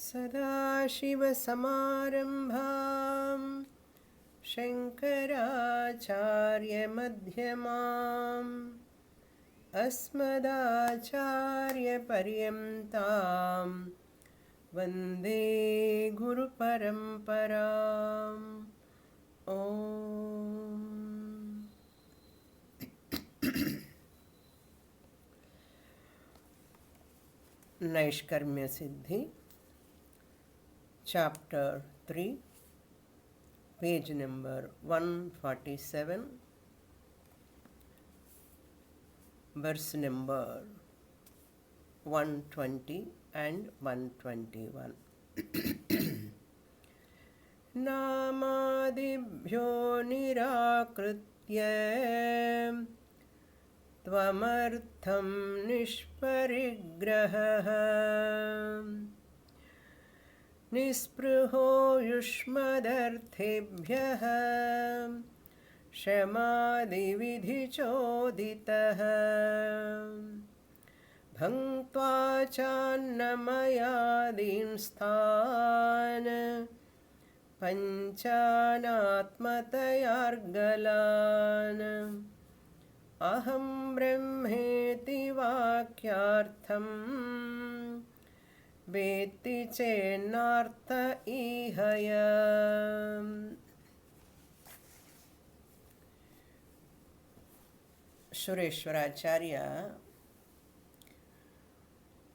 सदाशिवसमारम्भां शङ्कराचार्यमध्यमाम् अस्मदाचार्यपर्यन्तां वन्दे गुरुपरम्पराम् ॐ Naishkarmya Siddhi, Chapter 3, page number 147, verse number 120 and 121. Namadibhyo nirakritya त्वमर्थं निष्परिग्रहः निःस्पृहो युष्मदर्थेभ्यः शमादिविधिचोदितः भङ्क्त्वा चान्नमयादींस्तान् पञ्चानात्मतयार्गलान् अहं ब्रह्मेति वाक्यार्थं वेत्ति चेन्नार्थ इहय. Sureshwaracharya,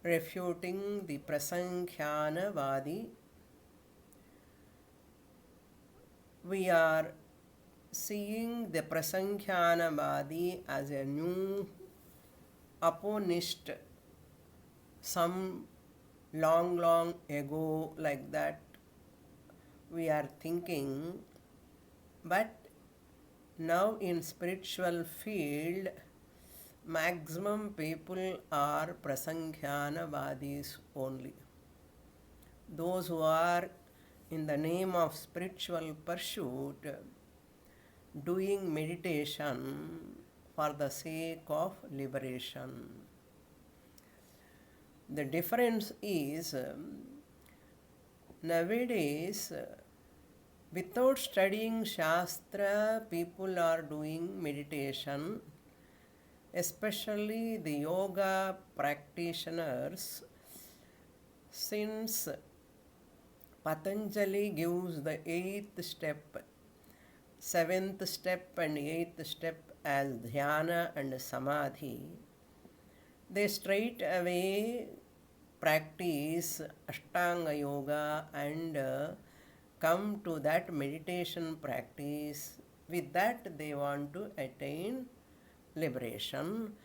refuting the Prasankhyanavadi, we are seeing the Prasankhyanavadi as a new opponist some long ago, like that we are thinking, but now in spiritual field maximum people are Prasankhyanavadis only. Those who are in the name of spiritual pursuit doing meditation for the sake of liberation. The difference is nowadays without studying Shastra people are doing meditation, especially the yoga practitioners, since Patanjali gives the 8th step, 7th step and 8th step as dhyana and samadhi, they straight away practice Ashtanga yoga and come to that meditation practice. With that they want to attain liberation.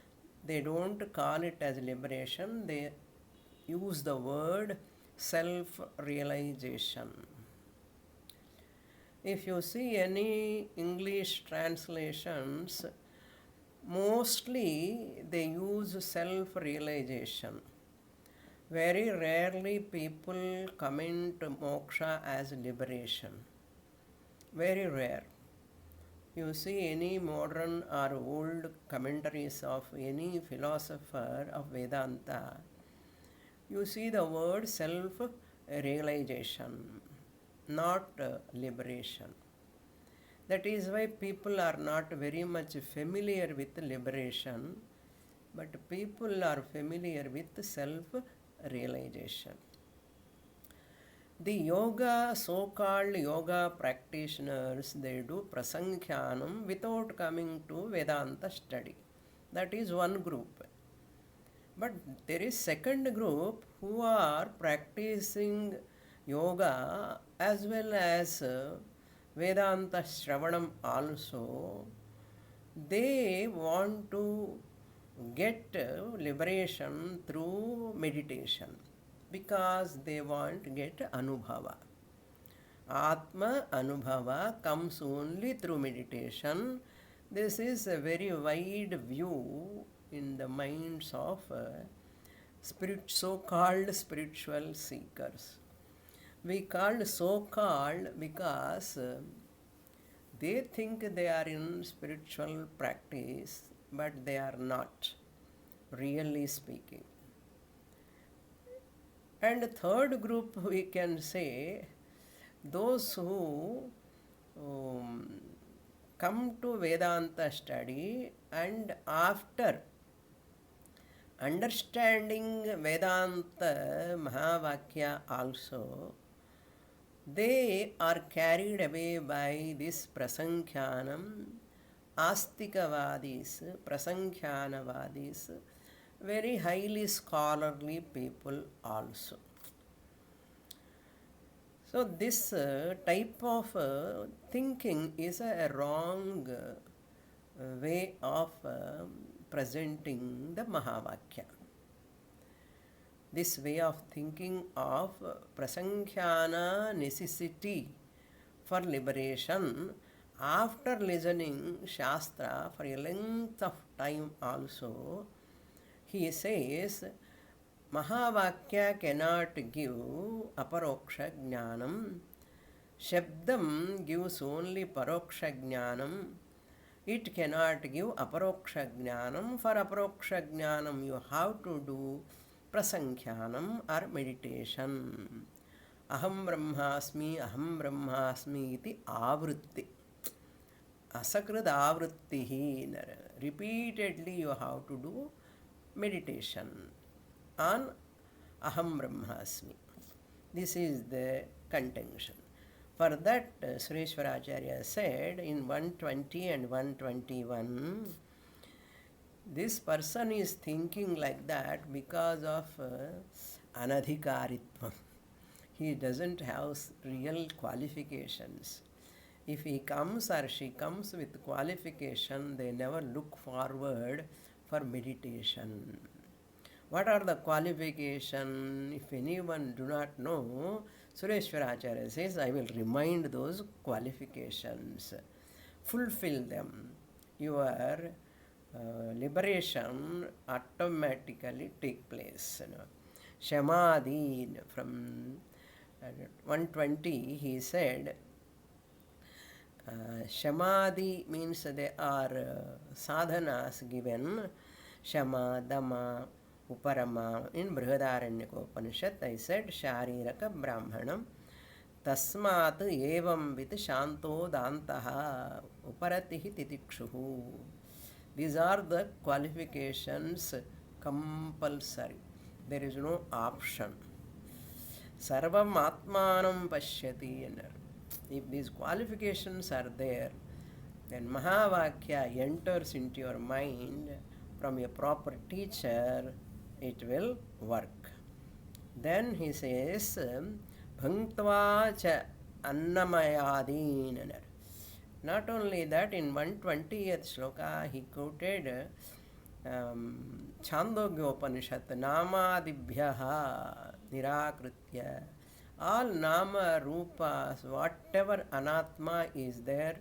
They don't call it as liberation, they use the word self-realization. If you see any English translations, mostly they use self-realization. Very rarely people comment moksha as liberation. Very rare. You see any modern or old commentaries of any philosopher of Vedanta, you see the word self-realization, not liberation. That is why people are not very much familiar with liberation, but people are familiar with self-realization. The yoga, so-called yoga practitioners, they do prasankhyanam without coming to Vedanta study. That is one group. But there is second group who are practicing yoga as well as Vedanta Shravanam also. They want to get liberation through meditation because they want to get Anubhava. Atma Anubhava comes only through meditation. This is a very wide view in the minds of so-called spiritual seekers. We called so-called because they think they are in spiritual practice, but they are not, really speaking. And third group, we can say, those who come to Vedanta study and after understanding Vedanta Mahavakya also, they are carried away by this Prasankhyanam, Astikavadis, Prasankhyanavadis, very highly scholarly people also. So this type of thinking is a wrong way of presenting the Mahavakya. This way of thinking of prasankhyanā necessity for liberation after listening Shastra for a length of time also, he says, Mahavakya cannot give aparoksha jnanam. Shabdam gives only paroksha jnanam. It cannot give aparoksha jnanam. For aparoksha jnanam, you have to do prasankhyanam or meditation. Aham brahmasmi iti avrutti. Asakrid avrutti. Repeatedly you have to do meditation on Aham Brahmasmi. This is the contention. For that, Sureshwaracharya said in 120 and 121, this person is thinking like that because of anadhikaritvam. He doesn't have real qualifications. If he comes or she comes with qualification, they never look forward for meditation. What are the qualifications? If anyone do not know, Sureshwaracharya says, I will remind those qualifications. Fulfill them. Your liberation automatically take place. Shamadhi, from 120, he said, Shamadhi means there are sadhanas given. Shama, Dama, Uparama. In Brihadaranyaka I said, Shariraka Brahmanam. Tasmat evam vit shanto dantaha uparatihi titikshuhu. These are the qualifications compulsory. There is no option. Sarvam atmanam pashyati. If these qualifications are there, then Mahavakya enters into your mind from a proper teacher, it will work. Then he says, Bhangtva cha annamayadin. Not only that, in 120th shloka, he quoted Chandogyopanishad, Namadibhyaha nirakritya. All nama, rupas, whatever anatma is there,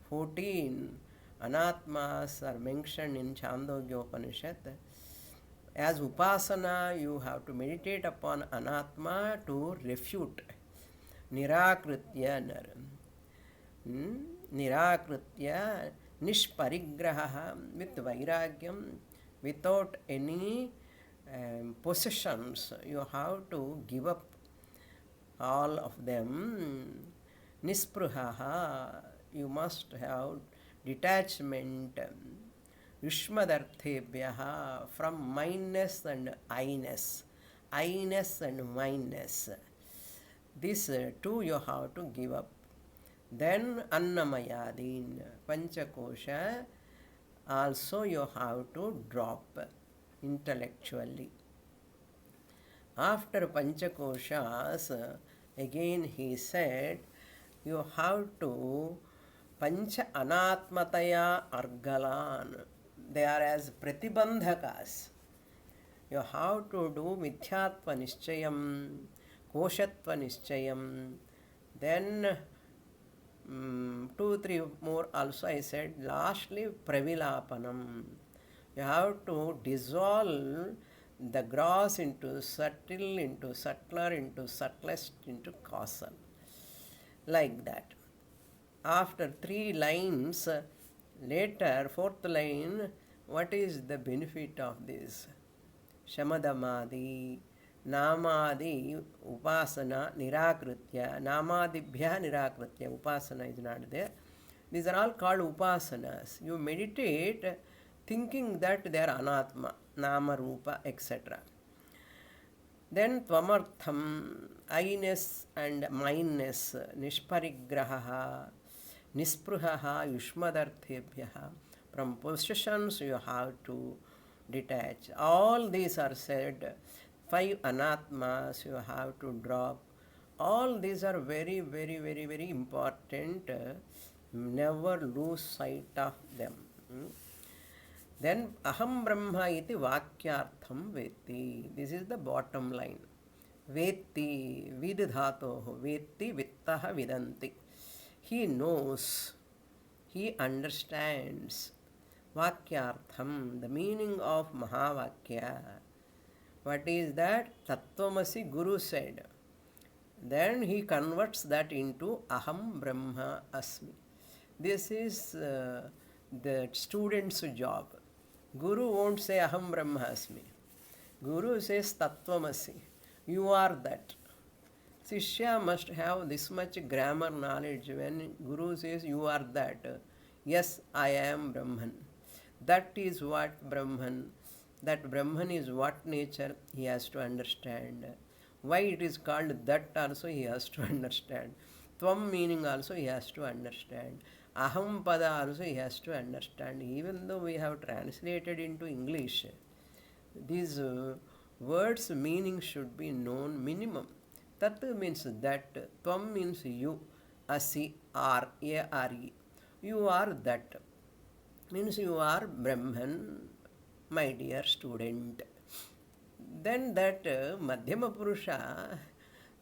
14 anatmas are mentioned in Chandogyopanishad. As upasana, you have to meditate upon anatma to refute. Nirakritya Nirakritya nishparigraha, with vairagyam, without any possessions. You have to give up all of them. Nispruhaha, you must have detachment. Yushmadarthebhyaha, from mindness and I-ness. I-ness and mindness. This two you have to give up. Then Annamayadin, Panchakosha, also you have to drop intellectually. After Panchakoshas, again he said, you have to Pancha Anatmataya Argalan. They are as Pratibandhakas. You have to do Mithyatva Nischayam, Koshatva Nischayam, then 2-3 more also I said. Lastly, Pravilapanam. You have to dissolve the gross into subtle, into subtler, into subtlest, into causal. Like that. After 3 lines, later, 4th line, what is the benefit of this? Shamadamadi, Namadi upasana nirakritya. Namadibhya nirakritya. Upasana is not there. These are all called upasanas. You meditate thinking that they are anatma, nama, rupa, etc. Then tvamartham, I-ness and mineness, nishparigraha, nispruhaha, yushmadarthebhyaha. From possessions you have to detach. All these are said. 5 anatmas you have to drop. All these are very, very, very, very important. Never lose sight of them. Then aham brahma iti vakyartham veti. This is the bottom line. Veti vidhatoho. Veti vittaha vidanti. He knows. He understands. Vakyartham, the meaning of Mahavakya. What is that? Tattvamasi, Guru said. Then he converts that into Aham Brahma Asmi. This is the student's job. Guru won't say Aham Brahma Asmi. Guru says Tattvamasi. You are that. Shishya must have this much grammar knowledge. When Guru says you are that, yes, I am Brahman. That is what Brahman. That Brahman is what nature, he has to understand. Why it is called that also he has to understand. Tvam meaning also he has to understand. Aham pada also he has to understand. Even though we have translated into English, these words meaning should be known minimum. Tat means that, tvam means you, asi, are, A-R-E. You are that. Means you are Brahman, my dear student. Then that Madhyama Purusha,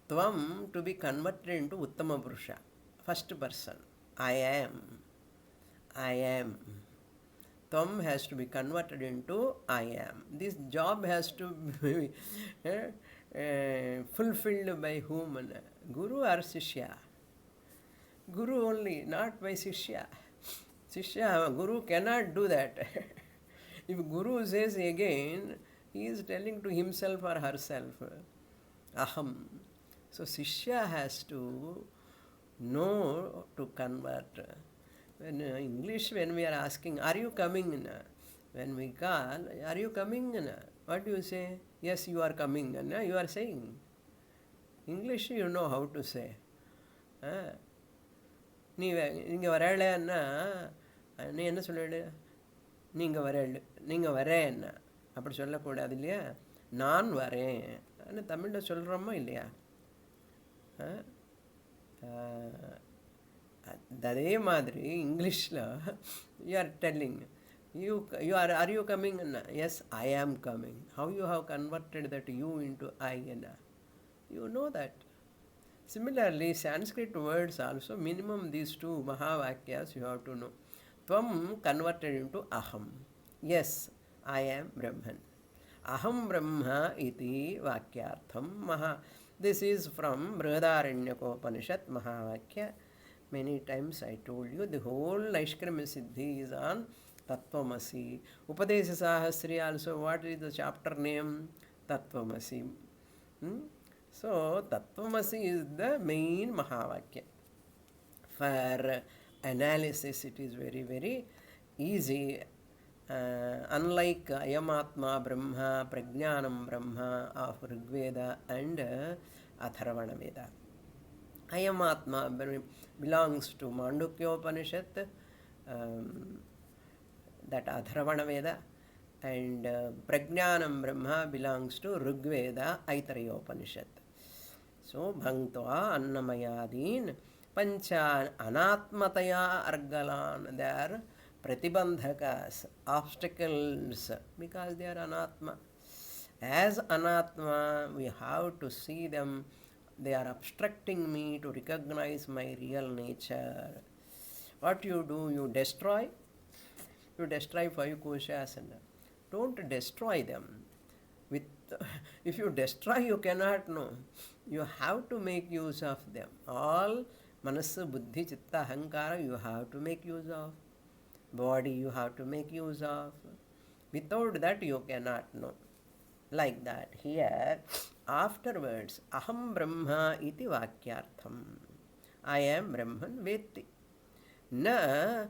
Tvam, to be converted into Uttama Purusha, first person. I am. Tvam has to be converted into I am. This job has to be fulfilled by whom? Guru or Shishya? Guru only, not by Shishya. Shishya, Guru cannot do that. If Guru says again, he is telling to himself or herself, Aham. So Shishya has to know to convert. When English, when we are asking, are you coming? When we call, are you coming? What do you say? Yes, you are coming. You are saying. English, you know how to say. நீங்கள் வரலைன்னா நீ என்ன சொல்லிடு, நீங்கள் வரேன்னா அப்படி சொல்லக்கூடாது இல்லையா. நான் வரேன் ஆனால் தமிழில் சொல்கிறோமோ இல்லையா. அதே மாதிரி இங்கிலீஷில் you are telling are you coming? Yes, I am coming. How you have converted that you into I? You know that. Similarly, Sanskrit words also, minimum these two Mahavakyas you have to know. Tvam converted into Aham. Yes, I am Brahman. Aham Brahma iti Vakyartham Maha. This is from Brihadaranyaka Mahavakya. Many times I told you, the whole Naishkarmya Siddhi is on Tattvamasi. Upadesha Sahasri also, what is the chapter name? Tattvamasi. So, Tattvamasi is the main Mahavakya. For analysis, it is very, very easy. Unlike Ayamatma Brahma, Prajnanam Brahma of Rigveda and Atharvana Veda. Ayamatma belongs to Mandukya Upanishad, that Atharvana Veda, and Prajnanam Brahma belongs to Rigveda, Aitareya Upanishad. So, Bhangtva Annamayadin Pancha Anatmataya Argalan, they are Pratibandhakas, obstacles, because they are Anatma. As Anatma, we have to see them. They are obstructing me to recognize my real nature. What you do? You destroy. You destroy 5 koshas. Don't destroy them. If you destroy, you cannot know. You have to make use of them. All manasa, buddhi, chitta, ahankara, you have to make use of. Body, you have to make use of. Without that, you cannot know. Like that. Here, afterwards aham brahma iti vakyartham. I am Brahman vetti. Na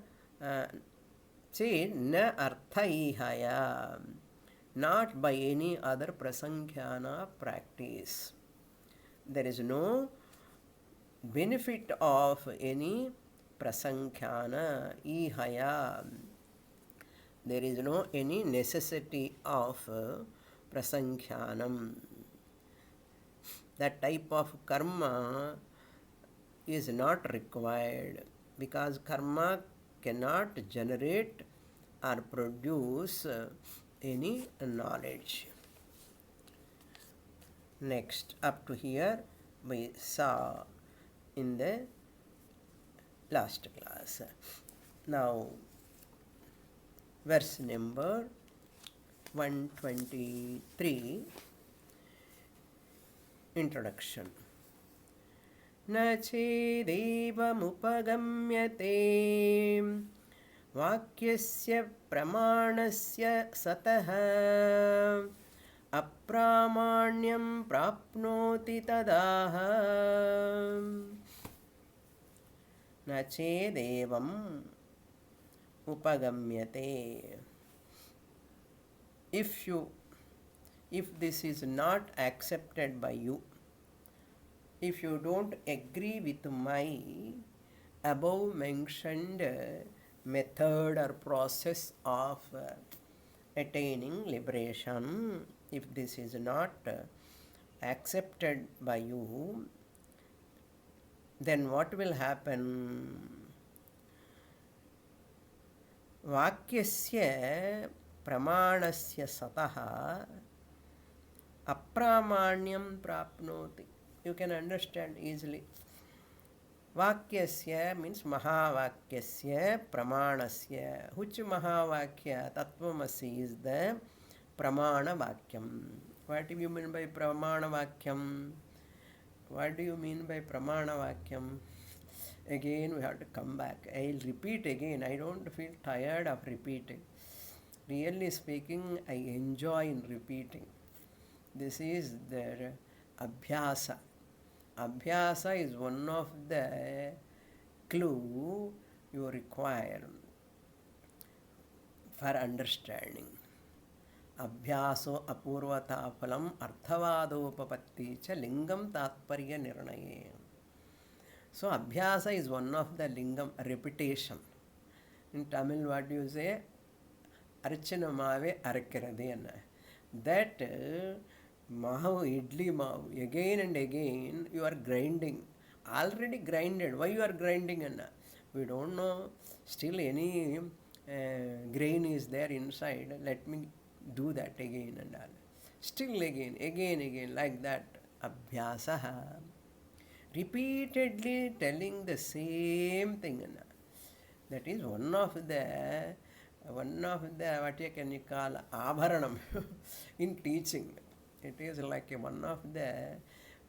say na arthaihaya, not by any other prasankhana practice. There is no benefit of any prasankhana ihaya. There is no any necessity of prasankhyanam. That type of karma is not required because karma cannot generate or produce any knowledge. Next, up to here we saw in the last class. Now, verse number 123, introduction. न चेदेवमुपगम्यते वाक्यस्य प्रमाणस्य सतः अप्रामाण्यं प्राप्नोति तदाह. न चेदेवम् उपगम्यते. If this is not accepted by you, if you don't agree with my above mentioned method or process of attaining liberation, if this is not accepted by you, then what will happen? Vakyasya pramanasya sataha apramanyam prapnoti. You can understand easily. Vakyasya means Mahavakyasya Pramanasya. Which Mahavakya? Tattvamasi is the Pramana Vakyam. What do you mean by Pramana Vakyam? What do you mean by Pramana Vakyam? Again, we have to come back. I'll repeat again. I don't feel tired of repeating. Really speaking, I enjoy in repeating. This is the Abhyasa. Abhyasa is one of the clue you require for understanding. Abhyaso apurvata phalam arthavadopapatti cha lingam tatparya nirnaye. So abhyasa is one of the lingam, repetition. In Tamil, what do you say? Archanamave arakkiradena. That mahu, idli mahu, again and again you are grinding. Already grinded. Why you are grinding? We don't know. Still any grain is there inside. Let me do that again and all. Still again, like that. Abhyasaha. Repeatedly telling the same thing. That is one of the what you can call abharanam in teaching. It is like one of the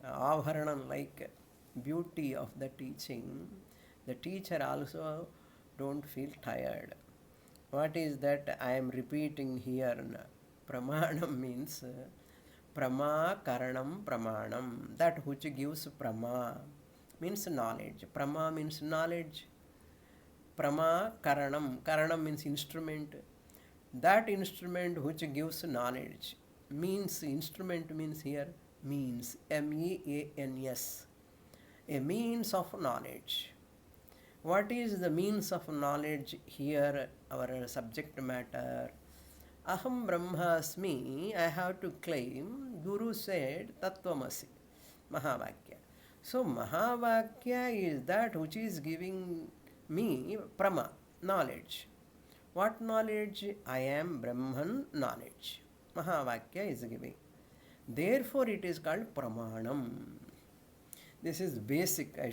abharanam, like beauty of the teaching. The teacher also don't feel tired. What is that I am repeating here? Pramanam means prama karanam pramanam. That which gives prama means knowledge. Prama means knowledge. Prama karanam. Karanam means instrument. That instrument which gives knowledge. Means, instrument means here means, means, a means of knowledge. What is the means of knowledge here? Our subject matter. Aham brahmasmi, I have to claim. Guru said tattvamasi, Mahavakya. So Mahavakya is that which is giving me prama, knowledge. What knowledge? I am Brahman knowledge. Mahavakya is giving. Therefore it is called pramanam. This is basic. I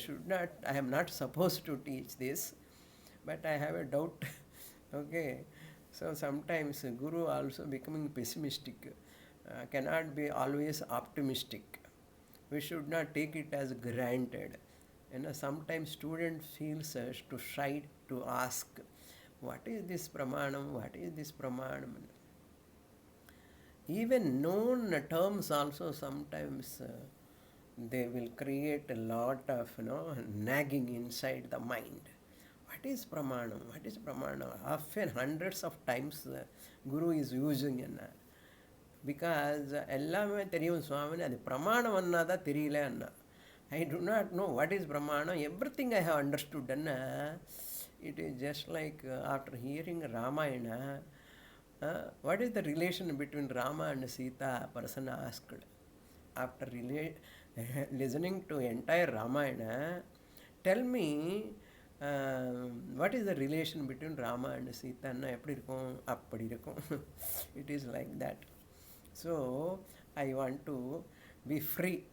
am not supposed to teach this, but I have a doubt. Okay. So sometimes Guru also becoming pessimistic, cannot be always optimistic. We should not take it as granted. Sometimes student feels to shy to ask, what is this pramanam? What is this pramanam? Even known terms also sometimes they will create a lot of nagging inside the mind. What is pramanam? What is pramanam? Often hundreds of times Guru is using in because எல்லாமே தெரியும் சுவாமினி அது பிரமாணம் அண்ணாதான் தெரியல அண்ணா I do not know what is Brahmana. Everything I have understood. And it is just like after hearing Ramayana, what is the relation between Rama and Sita? A person asked. After listening to entire Ramayana, tell me what is the relation between Rama and Sita? It is like that. So I want to be free.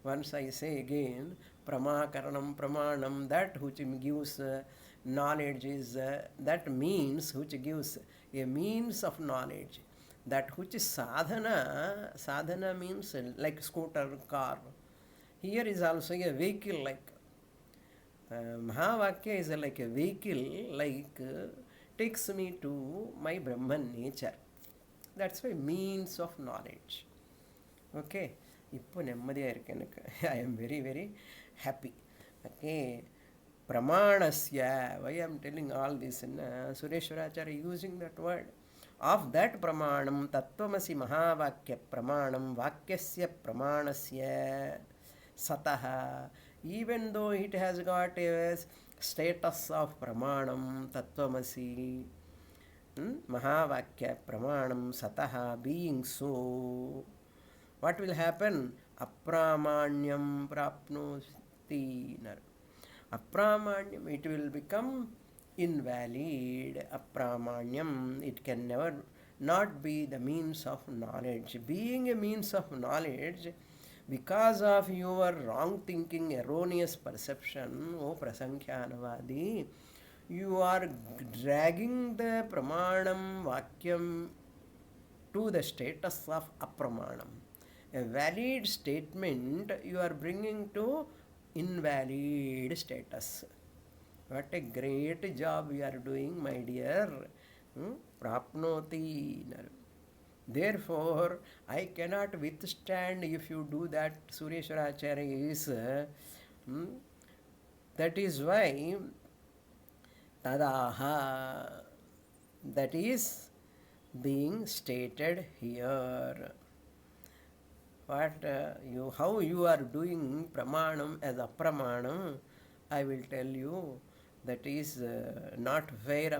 Once I say again, Pramakaranam Pramanam, that which gives knowledge is, that means which gives a means of knowledge. That which is sadhana, sadhana means like scooter, car. Here is also a vehicle like. Mahavakya is like a vehicle, like takes me to my Brahman nature. That's why means of knowledge. Okay. இப்போ நிம்மதியாக இருக்கு எனக்கு I am very very happy okay பிரமாணஸ்ய why I'm telling all this Sureshvaracharya using that word of that பிரமாணம் தத்துவமசி மகாவாக்கிய பிரமாணம் வாக்கியஸ்ய பிரமாணஸ்ய சதः even though it has got a status of பிரமாணம் தத்துவமசி மகாவாக்கிய பிரமாணம் சதः being so what will happen? Apramanyam prapnoti. Apramanyam, it will become invalid. Apramanyam, it can never not be the means of knowledge. Being a means of knowledge, because of your wrong thinking, erroneous perception, O Prasankhyanavadi, you are dragging the pramanam vakyam to the status of apramanam. A valid statement you are bringing to invalid status. What a great job you are doing, my dear. Prapnoti. Therefore, I cannot withstand if you do that. Sureshwaracharya is. That is why tadaha, that is being stated here. What how you are doing pramanam as apramanam, I will tell you, that is not fair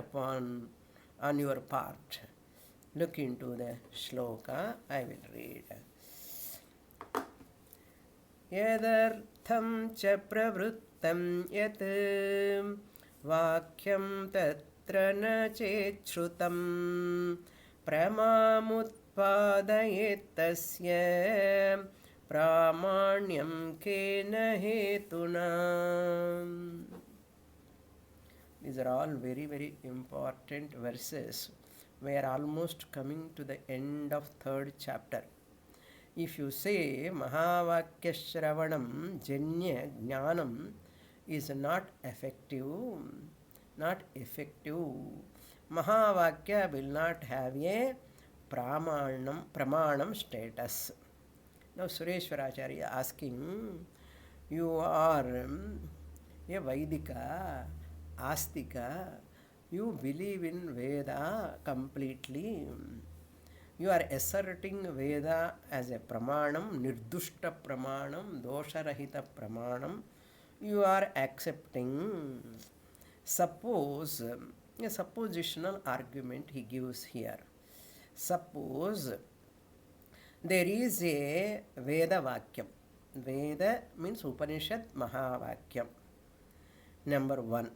on your part. Look into the shloka, I will read. Yadartham cha pravrittam yat vakyam tatra na cheshrutam pramamut पादयेत्तस्य प्रामाण्यं केन हेतुना. These are all very very important verses. We are almost coming to the end of 3rd chapter. If you say Mahavakya Shravanam Janya Jnanam is not effective, Mahavakya will not have a pramanam status. Now Sureshwaracharya asking, you are a Vaidika, Astika, you believe in Veda completely. You are asserting Veda as a pramanam, nirdushta pramanam, dosharahita pramanam. You are accepting. Suppose, a suppositional argument he gives here. Suppose there is a Veda Vakyam. Veda means Upanishad Mahavakyam. Number 1.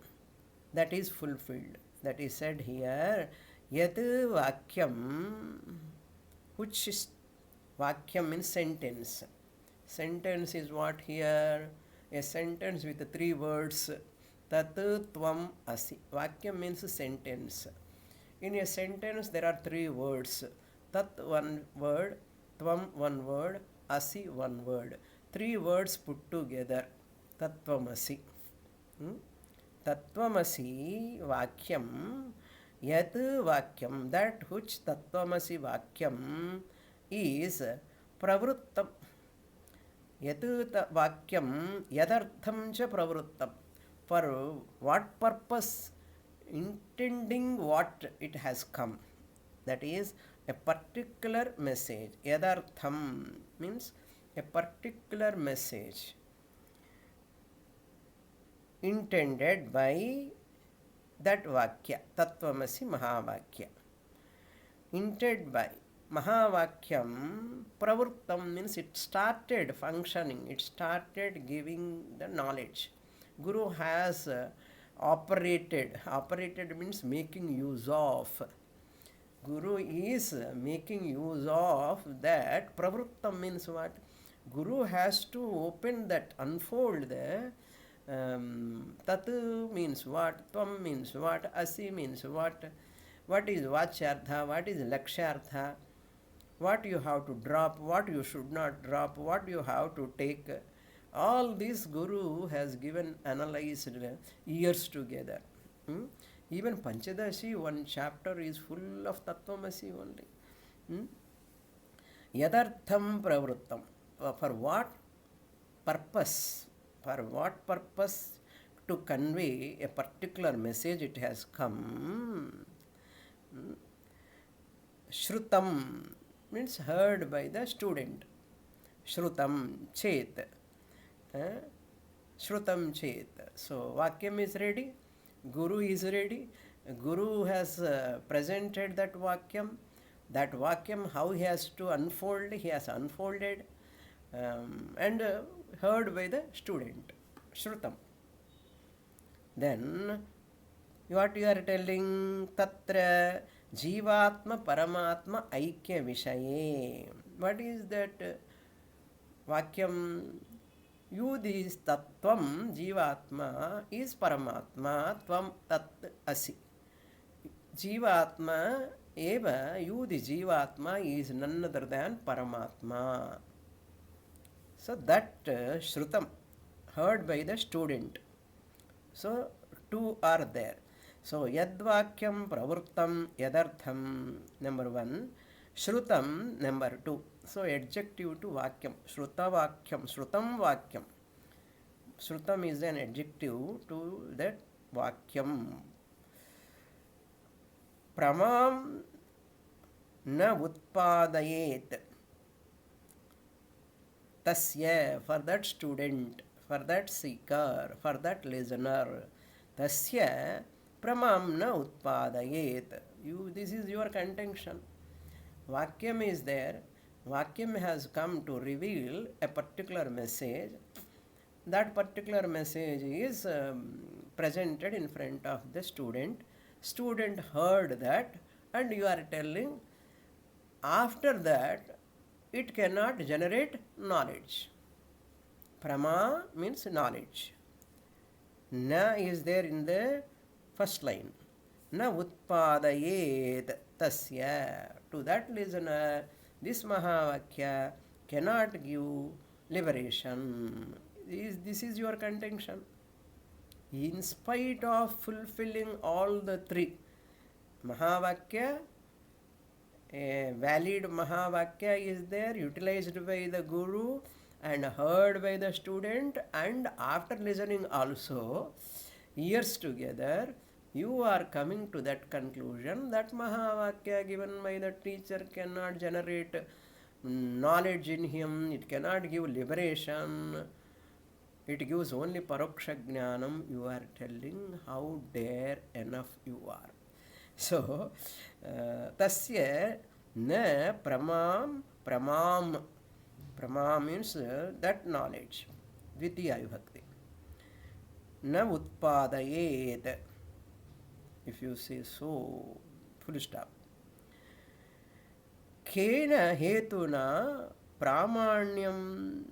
That is fulfilled. That is said here. Yat Vakyam, which is Vakyam means sentence. Sentence is what here? A sentence with 3 words. Tat Tvam Asi. Vakyam means sentence. In a sentence, there are 3 words. Tat 1 word, Tvam 1 word, Asi 1 word. 3 words put together. Tattvamasi. Tattvamasi Vakyam. Yat Vakyam, that which Tattvamasi Vakyam is pravrittam. Yat vakyam yadartham cha pravrittam. For what purpose, intending what it has come. That is a particular message. Yadartham means a particular message intended by that vakya, Tattvamasi Mahavakya. Intended by Mahavakyam, Pravrittam means it started functioning, it started giving the knowledge. Guru has operated means making use of. Guru is making use of that. Pravrittam means what? Guru has to open that, unfold the Tat means what, Tvam means what, Asi means what is Vachyartha, what is Lakshyartha, what you have to drop, what you should not drop, what you have to take. All this Guru has given, analyzed years together. Even Panchadashi, one chapter is full of Tattvamasi only. Yadartham pravrittam. For what purpose? For what purpose? To convey a particular message it has come. Shrutam means heard by the student. Shrutam chet. Shrutam chet. So Vakyam is ready. Guru is ready. Guru has presented that Vakyam. That Vakyam, how he has to unfold, he has unfolded and heard by the student. Shrutam. Then what you are telling? Tatra Jivatma Paramatma Aikya Vishaye. What is that Vakyam? You is Tattvam, Jivatma is Paramatma, Tvam Tat Asi. Jivatma eva, you the Jivatma is none other than Paramatma. So that Shrutam, heard by the student. So two are there. So Yadvakyam Pravrittam Yadartham, number one. Shrutam, number two. So adjective to Vakyam. Shruta Vakyam, Shrutam Vakyam. Shrutam is an adjective to that Vakyam. Pramam na utpadayet. Tasya, for that student, for that seeker, for that listener. Tasya pramam na utpadayet. This is your contention. Vakyam is there. Vakyam has come to reveal a particular message. That particular message is presented in front of the student. Student heard that, and you are telling after that it cannot generate knowledge. Prama means knowledge. Na is there in the first line. Na utpadayet tasya. To that listener, this Mahavakya cannot give liberation. This is your contention. In spite of fulfilling all the three, Mahavakya, a valid Mahavakya is there, utilized by the Guru and heard by the student, and after listening also, years together, you are coming to that conclusion that Mahavakya given by the teacher cannot generate knowledge in him, it cannot give liberation, it gives only paroksha jnanam. You are telling how dare enough you are. So, tasya na pramam, pramam means that knowledge, Dvitiya Vibhakti. Na utpadayet. If you say so, full stop. Kena hetuna pramanyam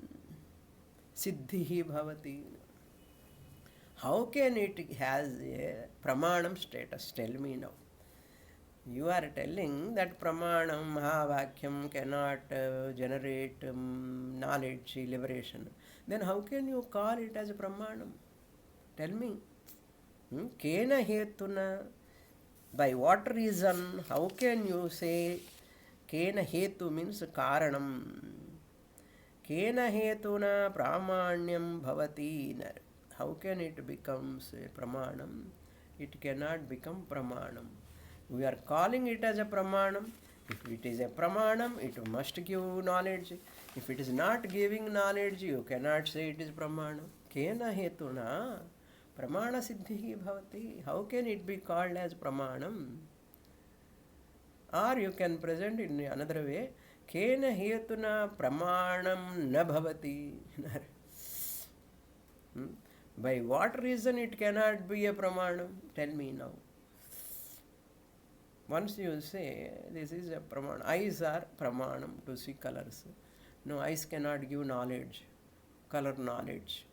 siddhi bhavati. How can it has a pramanam status? Tell me now. You are telling that pramanam, mahavakyam cannot generate knowledge, liberation. Then how can you call it as a pramanam? Tell me. Kena hetuna, by what reason, how can you say Kena hetu means karanam. Kena hetuna pramanyam bhavati. How can it becomes a pramanam? It cannot become pramanam. We are calling it as a pramanam. If it is a pramanam, it must give knowledge. If it is not giving knowledge, you cannot say it is pramanam. Kena hetuna pramana siddhi bhavati. How can it be called as pramanam? Or you can present it in another way. Kena hetuna pramanam na bhavati. By what reason it cannot be a pramanam? Tell me now. Once you say this is a pramanam, eyes are pramanam to see colors. No, eyes cannot give knowledge, color knowledge,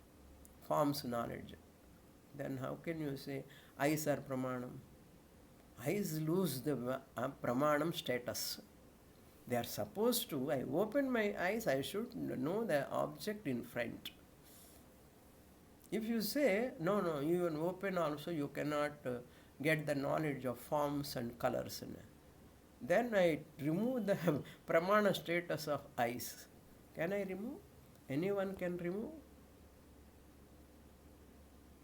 forms knowledge. Then how can you say eyes are pramanam? Eyes lose the pramanam status. They are supposed to, I open my eyes, I should know the object in front. If you say, no, you open also, you cannot get the knowledge of forms and colors. Then I remove the pramana status of eyes. Can I remove? Anyone can remove?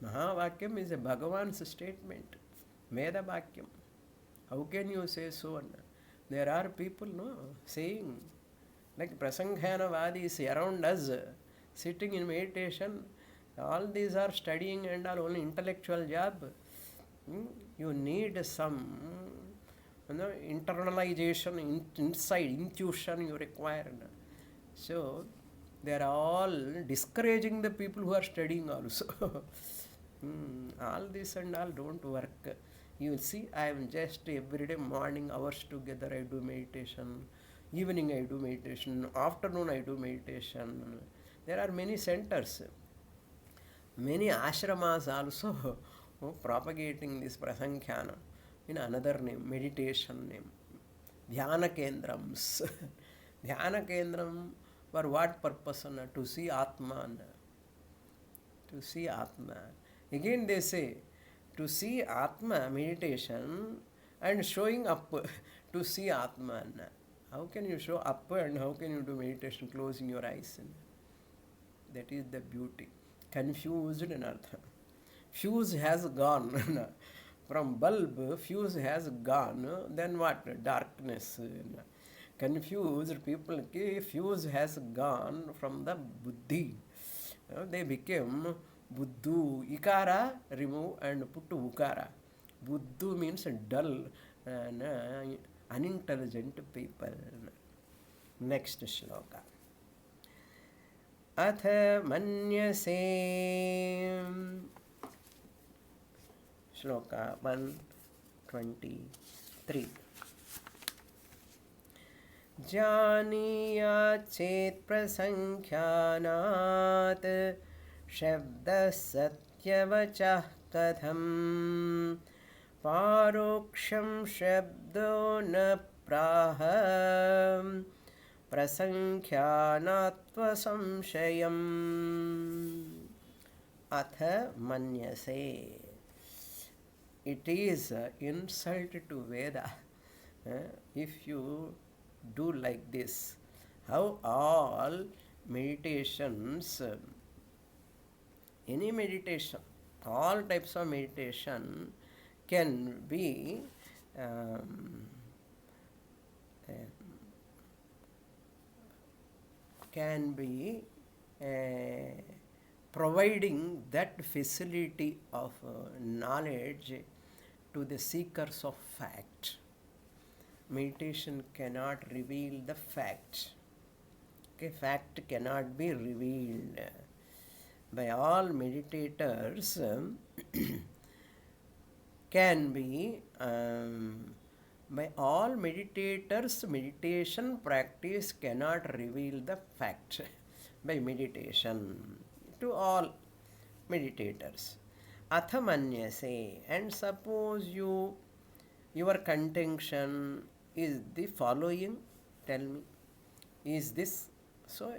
Mahavakyam is a Bhagavan's statement. Veda Vakyam. How can you say so? There are people saying, like Prasanghana Vadis around us, sitting in meditation. All these are studying and are only intellectual job. You need some internalization, inside, intuition you require. So they are all discouraging the people who are studying also. All this and all don't work. You will see, I am just every day morning hours together I do meditation, evening I do meditation, afternoon I do meditation. There are many centers. Many ashramas also propagating this prasankhyanam in another name, meditation name. Dhyana kendrams. Dhyana kendram for what purpose? To see Atma. To see Atma. Again they say, to see Atma meditation and showing up to see Atma. How can you show up and how can you do meditation closing your eyes? That is the beauty. Confused in artha. Fuse has gone. From bulb, fuse has gone. Then what? Darkness. Confused people, fuse has gone from the buddhi. They became buddhu. Ikara remove and put to ukara. Buddhu means dull and unintelligent people. Next shloka. अथ मन्यसे श्लोका 123 जानीयात् चेत् प्रसङ्ख्यानात् शब्दः सत्यवचः कथं पारोक्षं शब्दो न प्राह प्रसङ्ख्यानात्वसंशयम् अथ मन्यसे. It is insult to Veda if you do like this. How all meditations, any meditation, all types of meditation can be providing that facility of knowledge to the seekers of fact. Meditation cannot reveal the fact. Okay, fact cannot be revealed. By all meditators can be by all meditators, meditation practice cannot reveal the fact by meditation to all meditators. Athamanyase, and suppose your contention is the following, tell me, is this so?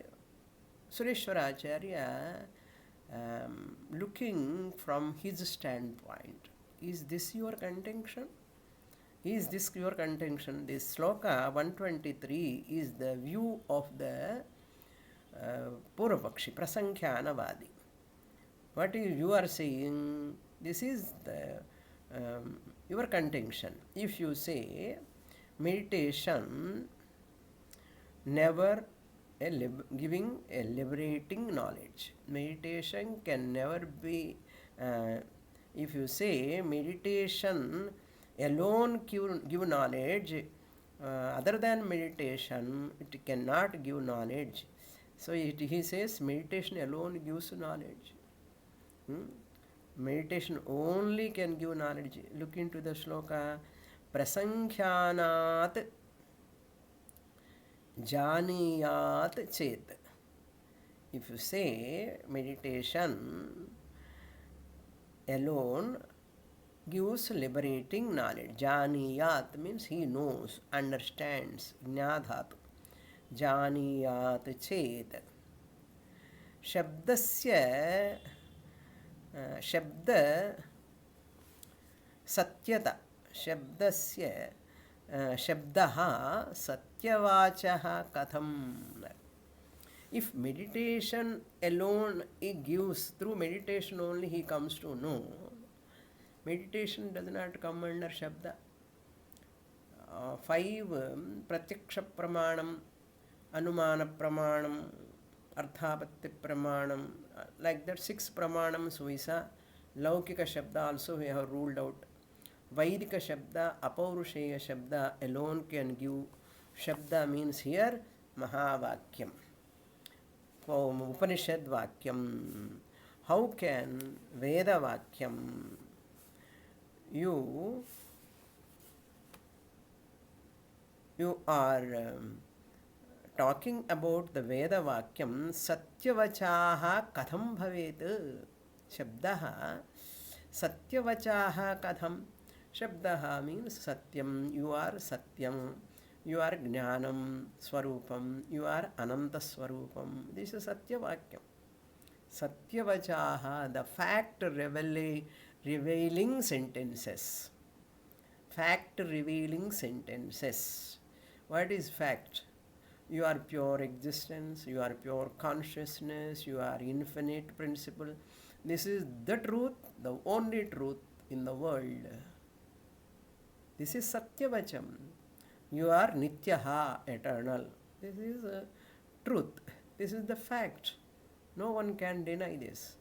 Sureshwaracharya looking from his standpoint, is this your contention? Is this your contention? This sloka 123 is the view of the Purvapakshi, Prasankhyanavadi. What is you are saying? This is the your contention. If you say meditation never giving a liberating knowledge, meditation can never be. If you say meditation alone give knowledge, other than meditation, it cannot give knowledge. So he says meditation alone gives knowledge. Meditation only can give knowledge. Look into the sloka. Prasankhyanat janiyat chet. If you say meditation alone gives liberating knowledge. Janiyat means he knows, understands. Jnadhatu. Janiyat chet. Shabdasya शब्द सत्यता शब्दस्य शब्दः सत्यवाचः कथम. If meditation alone it gives, through meditation only he comes to know, meditation does not come under shabda. 5 pratyaksha pramanam, anumana pramanam, arthapatti pramanam, like that 6 pramanams we saw. Laukika shabda also we have ruled out. Vaidika shabda, apaurusheya shabda alone can give. Shabda means here mahavakyam, Upanishad vakyam. How can Veda vakyam? You are talking about the Veda Vakyam, Satyavachaha Katham Bhavet. Shabdaha Satyavachaha Katham. Shabdaha means Satyam, you are Satyam, you are Jnanam Swarupam, you are Ananta Swarupam. This is Satyavakyam. Satyavachaha, the fact revealing sentences. Fact revealing sentences. What is fact? You are pure existence, you are pure consciousness, you are infinite principle. This is the truth, the only truth in the world. This is Satyavacham. You are Nityaha, eternal. This is truth. This is the fact. No one can deny this.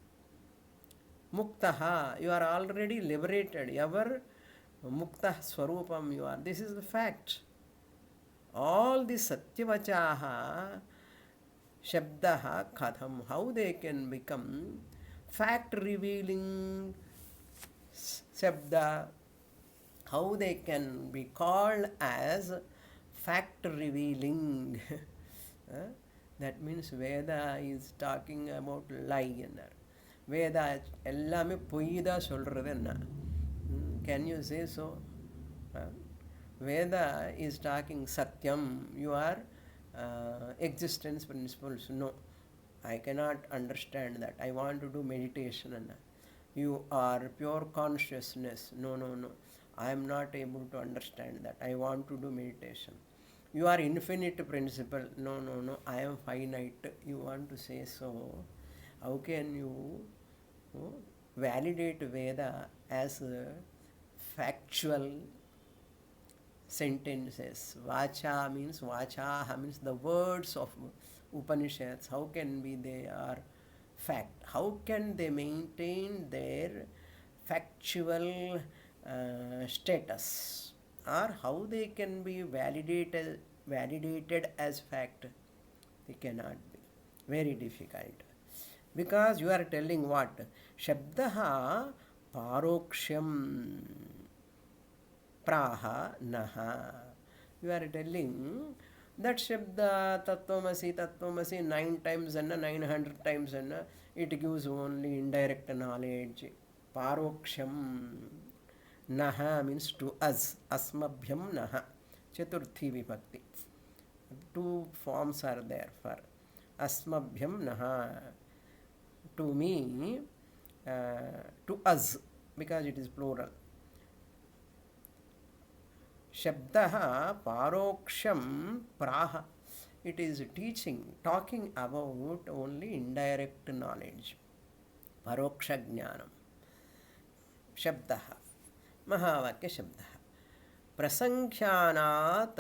Muktaha, you are already liberated. Ever Mukta Swarupam you are. This is the fact. All the Satyavachaha Shabdaha Katham, how they can become fact revealing Shabda, how they can be called as fact revealing. That means Veda is talking about lie. Veda ellame poida solradena. Can you say so? Veda is talking Satyam, you are existence principles. No, I cannot understand that. I want to do meditation. You are pure consciousness. No. I am not able to understand that. I want to do meditation. You are infinite principle. No. I am finite. You want to say so. How can you validate Veda as factual sentences? Vacha means Vachaha means the words of Upanishads. How can be they are fact? How can they maintain their factual status? Or how they can be validated as fact? They cannot be. Very difficult. Because you are telling what? Shabdaha paroksham praha naha. You are telling that Shabda Tattvamasi 9 times and 900 times and it gives only indirect knowledge. Paroksham naha means to us. Asmabhyam naha. Chaturthi vibhakti. 2 forms are there for Asmabhyam naha. To me, to us, because it is plural. Shabdaha paroksham praha. It is teaching, talking about only indirect knowledge. Paroksha jnanam. Shabdaha. Mahavakya Shabdaha. Prasankhyanat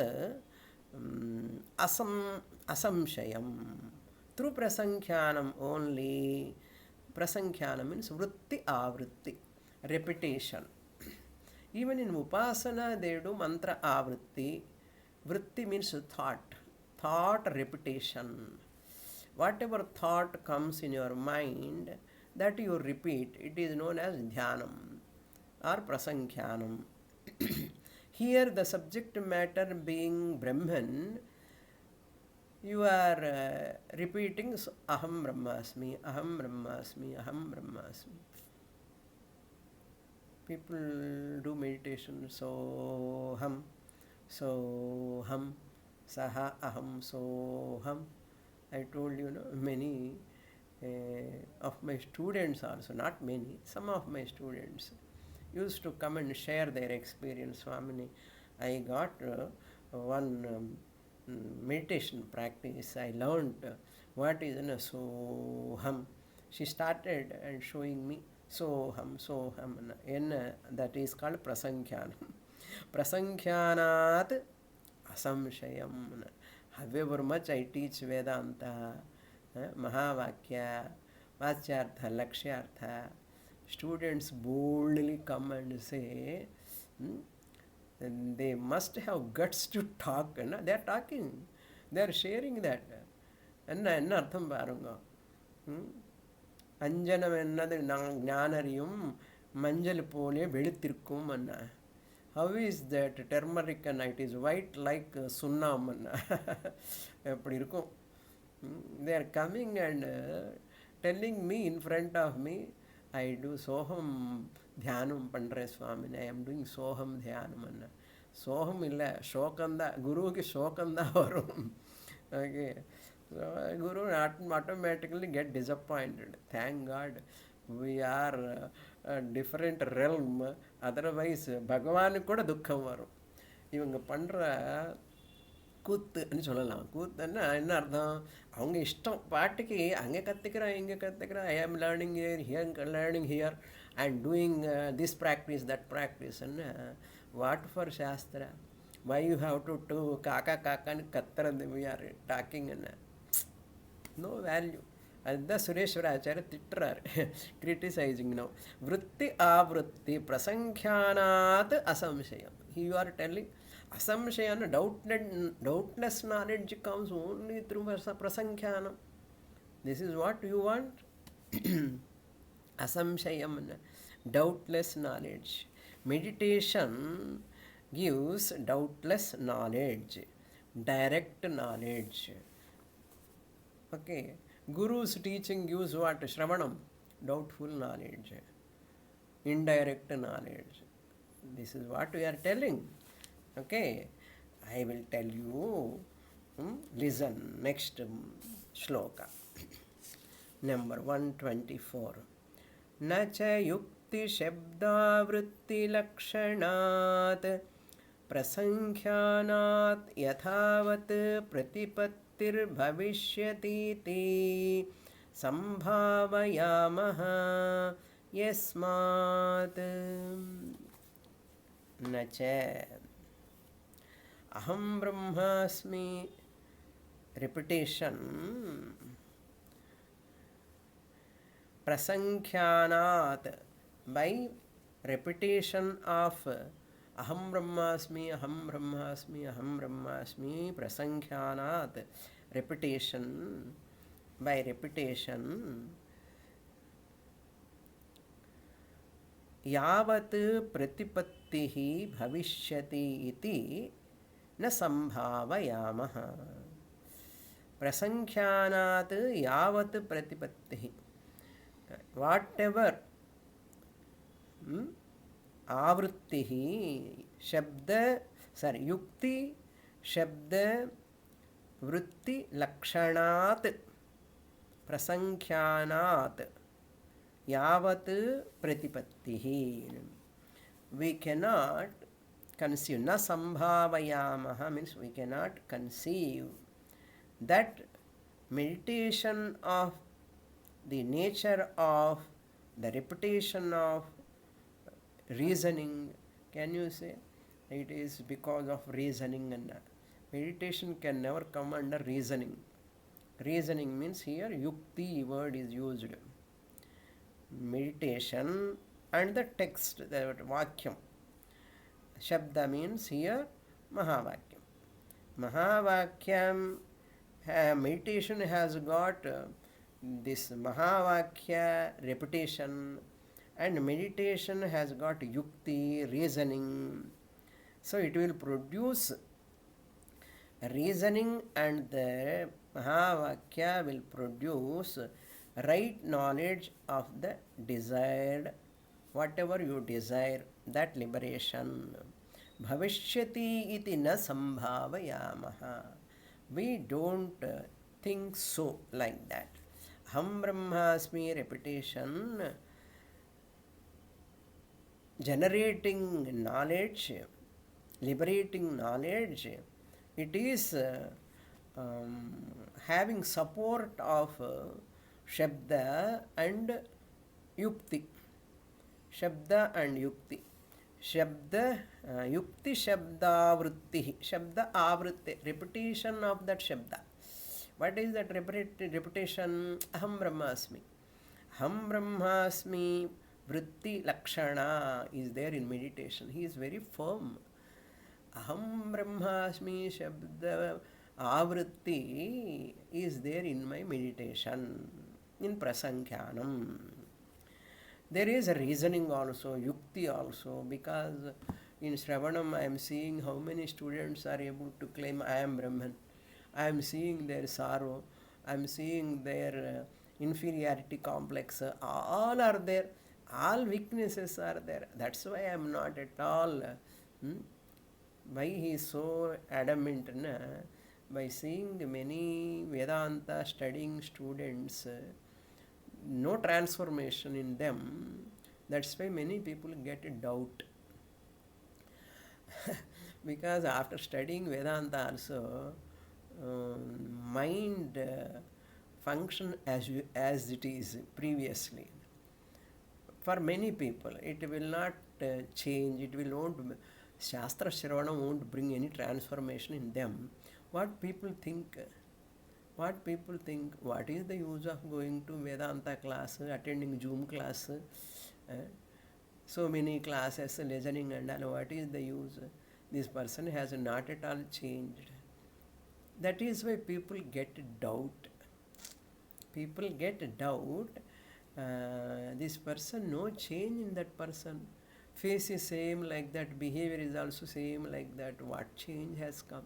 asamshayam. Through prasankhyanam only. Prasankhyanam means vritti avritti, repetition. Even in Upasana, they do mantra avritti. Vritti means thought. Thought repetition. Whatever thought comes in your mind, that you repeat. It is known as dhyanam or prasankhyanam. Here the subject matter being Brahman, you are repeating aham brahmasmi, aham brahmasmi, aham brahmasmi. People do meditation, soham, soham, saha aham soham. I told you, many of my students also, not many, some of my students used to come and share their experience. Swamini, I got one meditation practice. I learned what is soham. She started and showing me soham, soham. That is called prasankhyanam. Prasankhyanat asamshayam. However much I teach Vedanta, Mahavakya, Vachyartha, Lakshyartha, students boldly come and say, they must have guts to talk. They are talking, they are sharing that. Enna artham parunga. Anjanam ennadu gnanariyum manjal pole velithirkum anna. How is that turmeric? It is white like sunnam. They are coming and telling me in front of me, I do soham dhyanam pandre Swamini. I am doing soham dhyanam. Soham illa shokanda, Guru ki shokanda varum. Okay. So Guru automatically get disappointed. Thank God we are a different realm. Otherwise Bhagavan kuda dukkham varum. இவங்க பண்ணுற கூத்துன்னு சொல்லலாம். கூத்துன்னா என்ன அர்த்தம்? அவங்க இஷ்டம் பாட்டுக்கு அங்கே கற்றுக்கிறேன், இங்கே கற்றுக்கிறேன், I am learning learning here and doing this practice that ப்ராக்டிஸ்ன்னு. வாட் ஃபார் சாஸ்திரா? வை யூ ஹாவ் டு காக்கா காக்கான்னு கத்துறது? வி ஆர் டாக்கிங் என்ன? No value. அதுதான் சுரேஸ்வராச்சாரிய திட்டுறாரு, கிரிட்டிசைசிங் நோ. விருத்தி ஆவருத்தி பிரசங்கியானாத் அசம்சயம். You are telling asamshayana, doubtless knowledge comes only through prasankhyanam. This is what you want. Asamshayam, doubtless knowledge. Meditation gives doubtless knowledge, direct knowledge. Okay. Guru's teaching gives what? Shravanam, doubtful knowledge, indirect knowledge. This is what we are telling. Okay, I will tell you. Listen, next shloka. Number 124. Nacha yukti shabda vritti lakshanat prasankhyanat yathavat pratipattir bhavishyati ti sambhavayamaha yasmat. नच अहम ब्रह्मास्मि repetition prasankhyanat, by repetition of aham brahmasmi, aham brahmasmi, aham brahmasmi, prasankhyanat, repetition, by repetition, यावत् प्रतिपत्तिः भविष्यति इति न संभावयामः. प्रसंख्यानात् यावत् प्रतिपत्तिः, whatever आवृत्तिः, शब्द युक्ति शब्द वृत्ति लक्षणात् प्रसंख्यानात् यावत् प्रतिपत्तिः. We cannot conceive. Na sambhavayamaha means we cannot conceive that meditation of the nature of the repetition of reasoning. Can you say it is because of reasoning? And meditation can never come under reasoning. Reasoning means here yukti word is used. Meditation and the text, the vakyam. Shabda means here mahavakyam. Mahavakyam, meditation has got this mahavakya repetition, and meditation has got yukti, reasoning. So it will produce reasoning, and the mahavakya will produce right knowledge of the desired, whatever you desire, that liberation. Bhavishyati iti na sambhavayamaha. We don't think so like that. Ham Brahmasmi repetition, generating knowledge, liberating knowledge, it is having support of Shabda and Yukti. Shabda and Yukti. Shabda, Yukti Shabdavritti. Shabda Avritti. Repetition of that Shabda. What is that repetition? Aham Brahmasmi. Aham Brahmasmi Vritti Lakshana is there in meditation. He is very firm. Aham Brahmasmi Shabda Avritti is there in my meditation, in Prasankhyanam. There is a reasoning also, yukti also, because in Shravanam I am seeing how many students are able to claim I am Brahman. I am seeing their sorrow, I am seeing their inferiority complex, all are there, all weaknesses are there. That's why I am not at all. Why he is so adamant? By seeing many Vedanta studying students, no transformation in them, that's why many people get a doubt. Because after studying Vedanta also, mind function as it is previously. For many people, it will not change. It will won't. Shastra Shravana won't bring any transformation in them. What people think? What people think? What is the use of going to Vedanta class, attending Zoom class, so many classes, listening and all? What is the use? This person has not at all changed. That is why people get doubt. People get doubt. This person, no change in that person. Face is same like that. Behavior is also same like that. What change has come?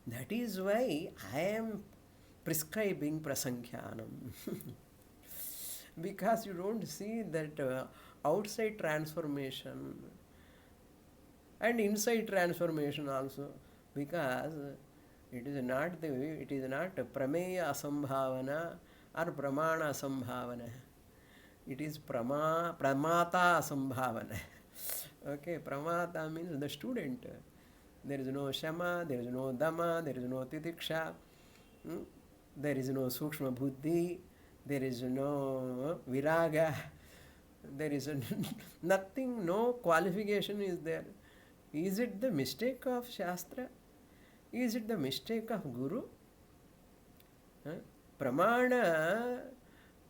That is why I am prescribing prasankhyanam. Because you don't see that outside transformation and inside transformation also. Because it is not the way, it is not prameya asambhavana or pramana asambhavana. It is pramata asambhavana. Okay, pramata means the student. There is no shama, there is no dama, there is no titiksha, there is no sukshma buddhi, there is no viraga, there is nothing, no qualification is there. Is it the mistake of Shastra? Is it the mistake of Guru? Pramana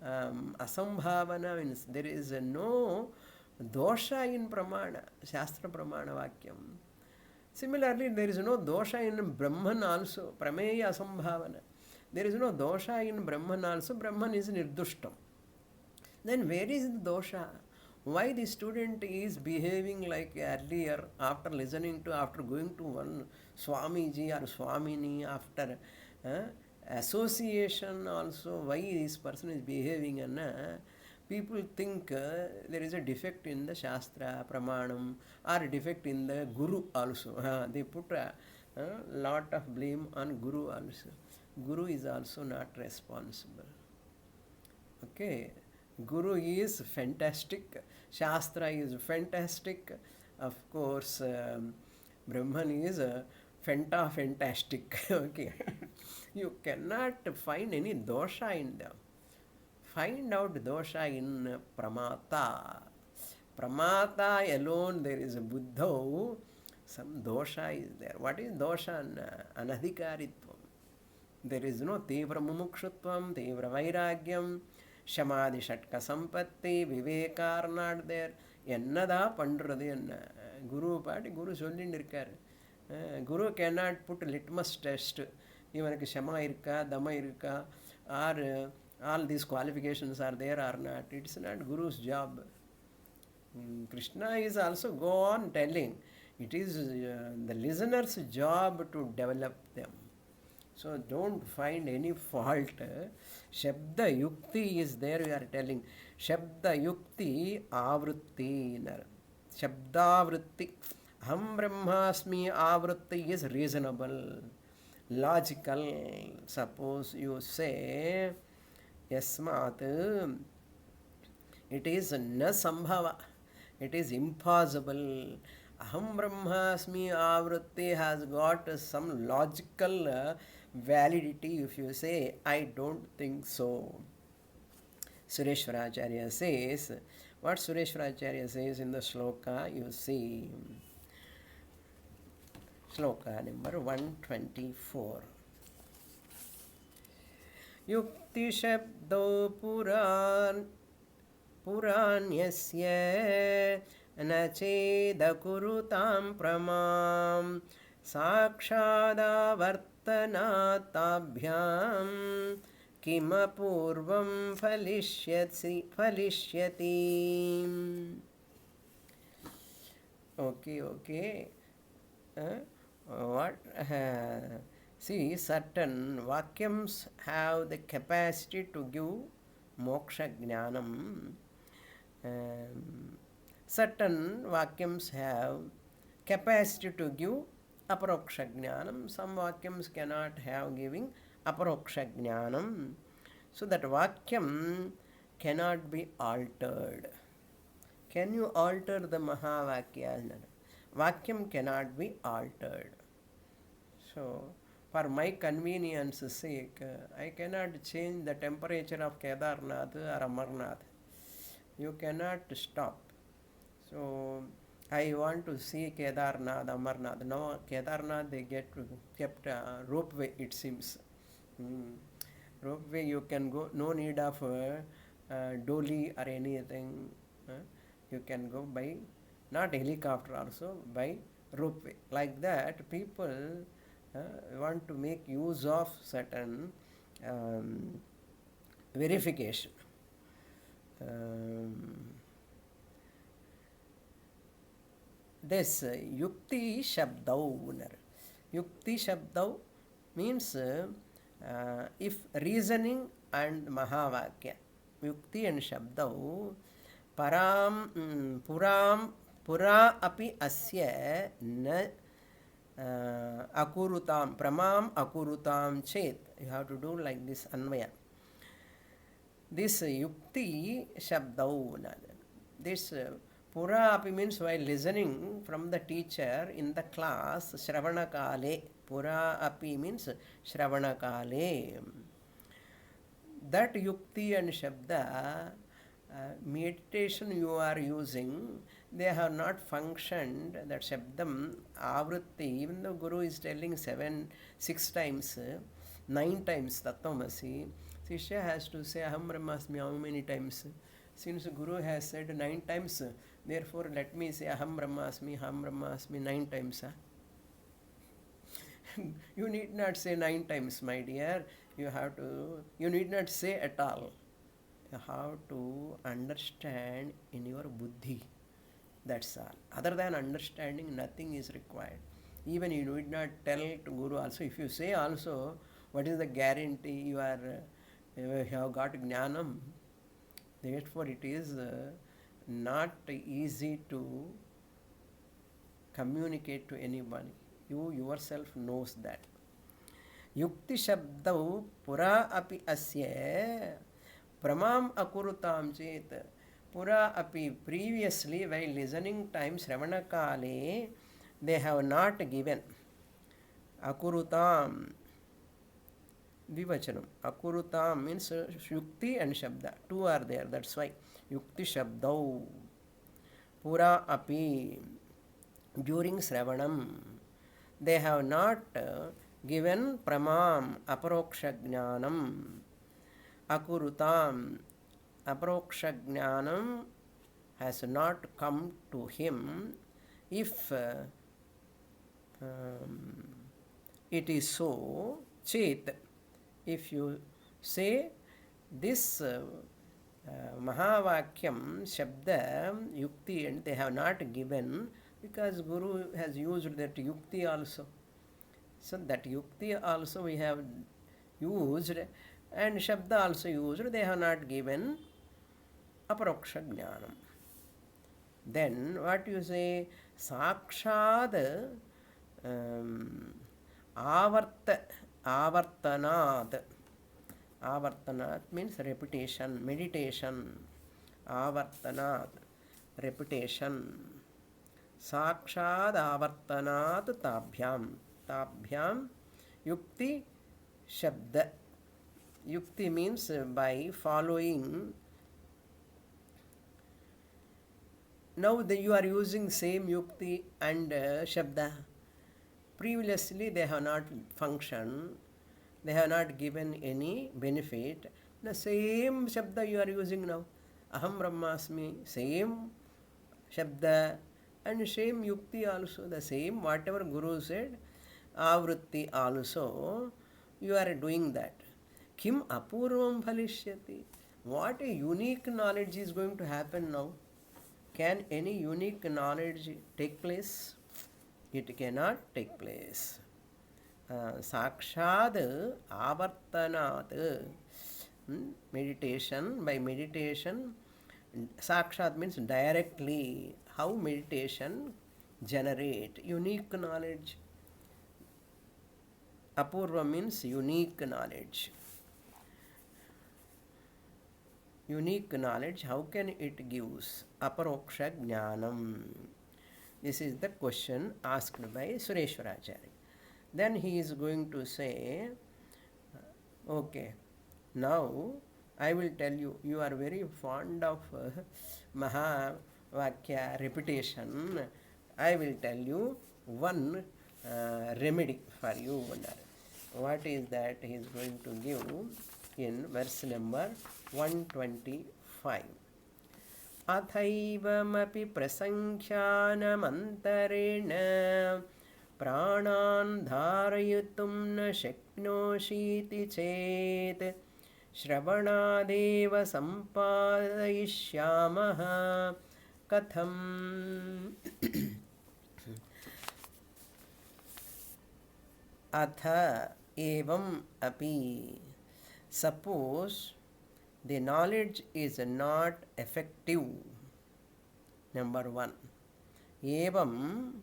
asambhavana means there is no dosha in pramana, Shastra pramana vakyam. Similarly, there is no dosha in Brahman also, prameya asambhavana. There is no dosha in Brahman also, Brahman is nirdushtam. Then where is the dosha? Why the student is behaving like earlier after listening to, after going to one Swamiji or Swamini, after association also, why this person is behaving? And people think there is a defect in the Shastra, Pramanam, or a defect in the Guru also. They put a lot of blame on Guru also. Guru is also not responsible. Okay, Guru is fantastic, Shastra is fantastic, Of course, Brahman is fantastic. Okay. You cannot find any dosha in them. Find out dosha in pramata. Pramata alone, there is a buddha, some dosha is there. What is dosha? Anadhikaritvam. There is no tivra mumukshutvam, tivra vairagyam, shamadhi shatka sampatti, viveka are not there. என்னதா பண்றது என்ன குரு பாட்டி குரு சொல்லிட்டு இருக்காரு. குரு cannot put litmus test. இவனுக்கு ஷமா இருக்கா தம இருக்கா R all these qualifications are there or not. It's not Guru's job. Krishna is also go on telling. It is the listener's job to develop them. So don't find any fault. Shabda yukti is there, we are telling. Shabda yukti avrutti. Shabdavrutti. Aham brahmasmi avrutti is reasonable, logical. Suppose you say yasmat, it is na sambhava, it is impossible. Aham brahmasmi avrutti has got some logical validity. If you say I don't think so. Sureshwaracharya says, what Sureshwaracharya says in the shloka, you see, shloka number 124. Yukti shabdo puranyasya nachedakurutam pramam sakshadavartanatabhyam kimapurvam palishyati. Okay. What? See, certain vakyams have the capacity to give moksha jnanam. Certain vakyams have capacity to give aparoksha jnanam. Some vakyams cannot have giving aparoksha jnanam. So that vakyam cannot be altered. Can you alter the mahavakya? Vakyam cannot be altered. So, for my convenience sake, I cannot change the temperature of Kedarnath or Amarnath. You cannot stop. So, I want to see Kedarnath, Amarnath. Now, Kedarnath they kept ropeway, it seems. Ropeway you can go, no need of dolly or anything. You can go by, not helicopter also, by ropeway. Like that, people want to make use of certain verification. This yukti shabdau. Yukti shabdau means if reasoning and mahavakya, yukti and shabdau, pura api asya na akurutam, pramam akurutam chet. You have to do like this anvaya. This yukti shabdau. This pura api means while listening from the teacher in the class, shravana kale. Pura api means shravana kale. That yukti and shabda meditation you are using, they have not functioned. That shabdam avrutti, even though Guru is telling 6 times, 9 times Tattvamasi, Shishya has to say Aham Brahmasmi how many times? Since Guru has said 9 times, therefore let me say Aham Brahmasmi 9 times. You need not say 9 times, my dear. You need not say at all. You have to understand in your buddhi. That's all. Other than understanding, nothing is required. Even you need not tell to Guru also. If you say also, what is the guarantee you have got jnanam? Therefore, it is not easy to communicate to anybody. You yourself knows that. Yukti shabdau pura api asya pramam akurutam chet. Pura api, previously while listening time Shravana Kale, they have not given. Akurutam, Vivachanam. Akurutam means Yukti and Shabda. Two are there, that's why. Yukti Shabdau. Pura api, during Shravanam, they have not given Pramam, Aparoksha Jnanam. Akurutam, Aparoksha Jnanam has not come to him. If it is so, Chet, if you say this Mahavakyam, Shabda, Yukti, and they have not given because Guru has used that Yukti also. So that Yukti also we have used and Shabda also used, they have not given Aparoksha Jnanam. Then what you say? Sakshad Avartanat. Avartanat means repetition, meditation. Avartanat, repetition. Sakshad Avartanat Tabhyam. Tabhyam Yukti Shabda. Yukti means by following. Now you are using same Yukti and Shabda. Previously they have not functioned. They have not given any benefit. The same Shabda you are using now. Aham Brahmasmi, same Shabda and same Yukti also. The same, whatever Guru said, Avrutti also, you are doing that. Kim apurvam phalishyati. What a unique knowledge is going to happen now. Can any unique knowledge take place? It cannot take place. Sakshad Avartanat. Meditation, by meditation, Sakshat means directly. How meditation generate unique knowledge. Apurva means unique knowledge. Unique knowledge, how can it gives? Aparoksha Jnanam. This is the question asked by Sureshwaracharya. Then he is going to say, okay, now I will tell you, you are very fond of Mahavakya repetition. I will tell you one remedy for you. What is that he is going to give in verse number 125. Athaivam prasankhyanamantaren प्राणान् धारयितुं न शक्नोषीति चेत् श्रवणादेव सम्पादयिष्यामः कथम्. अथ एवम् अपि. Suppose the knowledge is not effective. Number one. Evam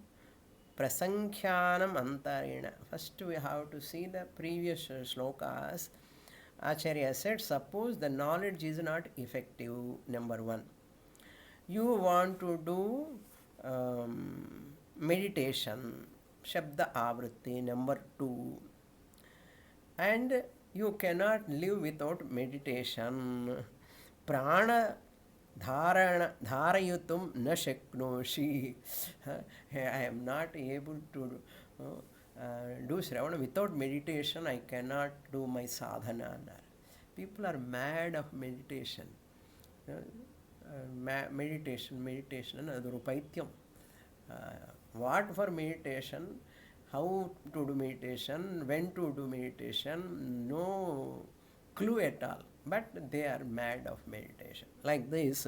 Prasankhyanam antarena. First we have to see the previous slokas. Acharya said, suppose the knowledge is not effective, number one. You want to do meditation, Shabda Avrutti, number two. And you cannot live without meditation. Prana Dharayutum na shaknoshi. I am not able to do Shravana without meditation. I cannot do my sadhana. People are mad of meditation. Meditation, adu paityam. What for meditation? How to do meditation? When to do meditation? No clue at all. But they are mad of meditation. Like this,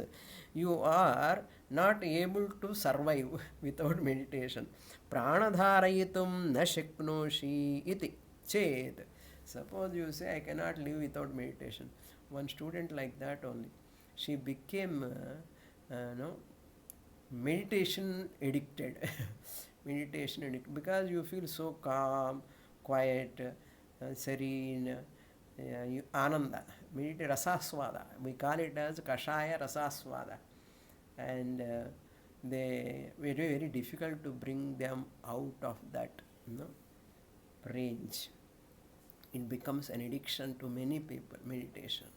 you are not able to survive without meditation. Pranadharayitum na shaknoshi iti ched. Suppose you say, I cannot live without meditation. One student like that only. She became meditation addicted. Meditation addicted. Because you feel so calm, quiet, serene, ananda. rasaswada. We call it as kashaya rasaswada. And they very, very difficult to bring them out of that, range. It becomes an addiction to many people, meditation.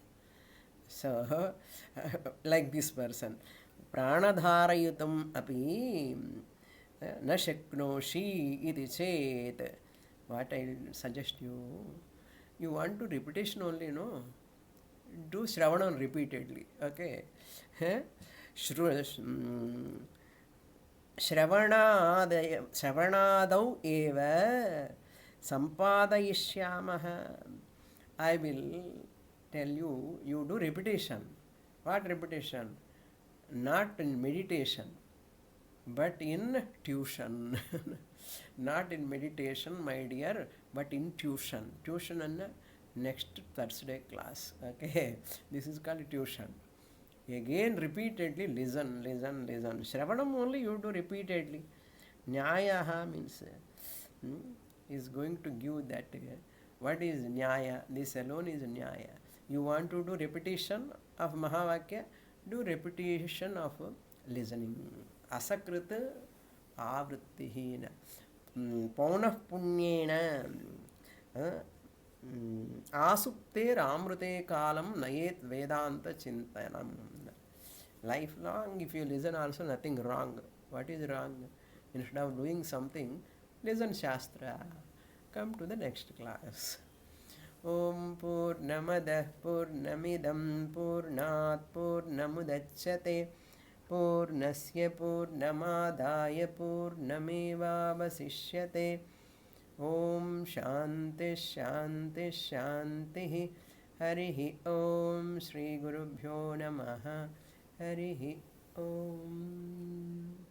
So, like this person, pranadharayutam api na shaknoshi iti chet. What I suggest you want to repetition only, no? Do Shravanam repeatedly, okay? Shravanadau eva sampadayishyamah. I will tell you, you do repetition. What repetition? Not in meditation, but in tuition. Not in meditation, my dear, but in tuition. Tuition and next Thursday class. Okay, this is called tuition. Again, repeatedly listen. Shravanam only you do repeatedly. Nyayaha means is going to give that. What is Nyaya? This alone is Nyaya. You want to do repetition of Mahavakya? Do repetition of listening. Asakrita avrittihina. Paunah punyena. Asupte ramrute kalam nayet vedanta chintanam. Lifelong, if you listen also, nothing wrong. What is wrong? Instead of doing something, listen Shastra. Come to the next class. Om Purnamadah Purnamidam Purnat Purnamudachyate Purnasya Purnamadaya Purnamevavasishyate. Om Shanti Shanti Shanti. Harihi Om Shri Gurubhyo Namaha. Harihi Om.